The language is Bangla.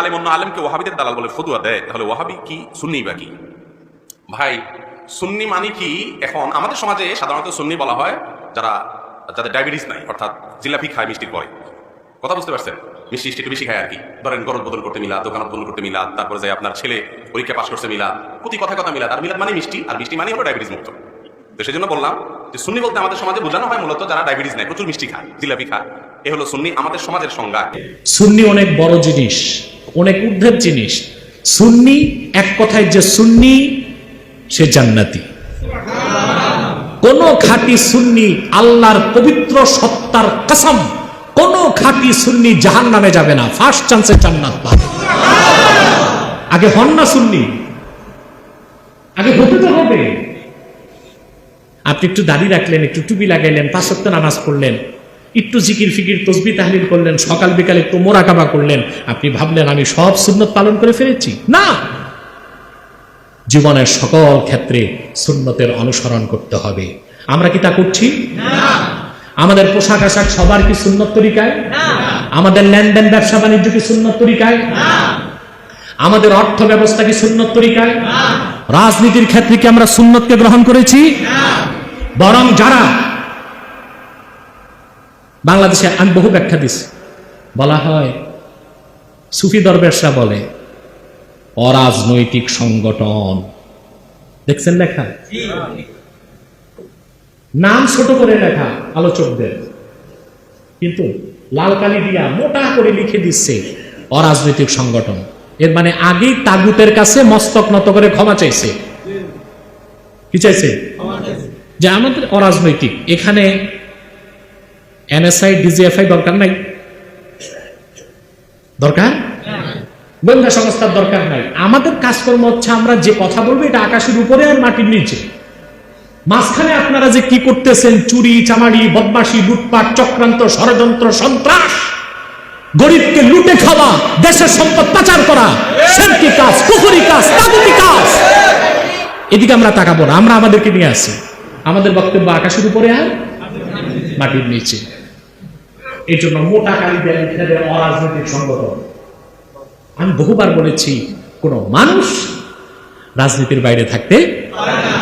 আলেম অন্য আলেমকে ওয়াহাবিদের দালাল বলে ফতুয়া দেয়, তাহলে ওয়াহাবি কি সুন্নি বা কি? ভাই সুন্নি মানে কি? এখন আমাদের সমাজে সাধারণত সুন্নি বলা হয় যাদের ডায়াবেটিস নাই, অর্থাৎ জিলাপি খায় মিষ্টির পরে। কথা বুঝতে পারছেন? মিষ্টি একটু বেশি খায় আর কি। ধরেন গরজ বদল করতে মিলাদ, দোকানত বদল করতে মিলাদ, তারপরে যে আপনার ছেলে পরীক্ষা পাস করছে মিলাদ, প্রতি কথা কথা মিলাদ। আর মিলাদ মানে মিষ্টি, আর মিষ্টি মানে হলো ডায়াবেটিস মুক্ত। তো সেই জন্য বললাম যে সুন্নি বলতে আমাদের সমাজে বোঝানো হয় মূলত যারা ডায়াবেটিস নাই, প্রচুর মিষ্টি খায়, জিলাপি খায়, এ হলো সুন্নি আমাদের সমাজের সংজ্ঞা। সুন্নি অনেক বড় জিনিস, অনেক ঊর্ধ্বের জিনিস। সুন্নি এক কথায় যে সুন্নি সে জান্নাতি। কোন খাঁটি সুন্নি, আল্লাহর পবিত্র সত্তার কসম, কোন খাঁটি সুন্নি জাহান্নামে যাবে না, ফার্স্ট চান্সে জান্নাত পাবে। আগে হন না সুন্নি, আগে হতে তো হবে। আপনি একটু দাড়ি রাখলেন, একটু টুপি লাগাইলেন, 5 ওয়াক্ত নামাজ পড়লেন, একটু জিকির ফিকির তসবিহ তাহলিল করলেন, সকাল বিকাল একটু মোরাকাবা করলেন, আপনি ভাবলেন আমি সব সুন্নত পালন করে ফেলেছি? না, জীবনের সকল ক্ষেত্রে সুন্নতের অনুসরণ করতে হবে। আমরা কি তা করছি? আমাদের পোশাক আশাক সবার কি সুন্নত তরিকায়? আমাদের লেনদেন ব্যবসা বাণিজ্য কি সুন্নত তরিকায়? আমাদের অর্থ ব্যবস্থা কি সুন্নত তরিকায়? রাজনীতির ক্ষেত্রে কি আমরা সুন্নতকে গ্রহণ করেছি? বরং যারা বাংলাদেশে, আমি বহু ব্যাখ্যা দিচ্ছি, বলা হয় সুফি দরবেশরা বলে অরাজনৈতিক সংগঠন। দেখছেন লেখা, নাম ছোট করে লেখা আলোচকদের, কিন্তু লাল কালি দিয়া মোটা করে লিখে দিচ্ছে অরাজনৈতিক সংগঠন। এর মানে আগেই তাগুতের কাছে মস্তক নত করে ক্ষমা চাইছে। কি চাইছে? যে আমাদের অরাজনৈতিক, এখানে এনএসআই ডিজিএফআই দরকার নাই, দরকার গোয়েন্দা সংস্থার দরকার নাই। আমাদের কাজকর্ম হচ্ছে আমরা যে কথা বলবো এটা আকাশের উপরে আর মাটির নিচে। মাঝখানে আপনারা যে কি করতেছেন, চুরি চামারি বদমাশি লুটপাট চক্রান্ত ষড়যন্ত্র সন্ত্রাস, গরিবকে লুটে খাওয়া, দেশের সম্পদ পাচার করা, শিরকি কাজ, কুফরি কাজ, তাগুতি কাজ, এদিকে আমরা তাকাবো না। আমরা আমাদেরকে নিয়ে আসি, আমাদের বক্তব্য আকাশের উপরে আর মাটির নিচে। এই জন্য মোটা কালি দিয়ে লিখে দেয় অরাজনৈতিক সংগঠন। আমি বহুবার বলেছি কোন মানুষ রাজনীতির বাইরে থাকতে পারে না।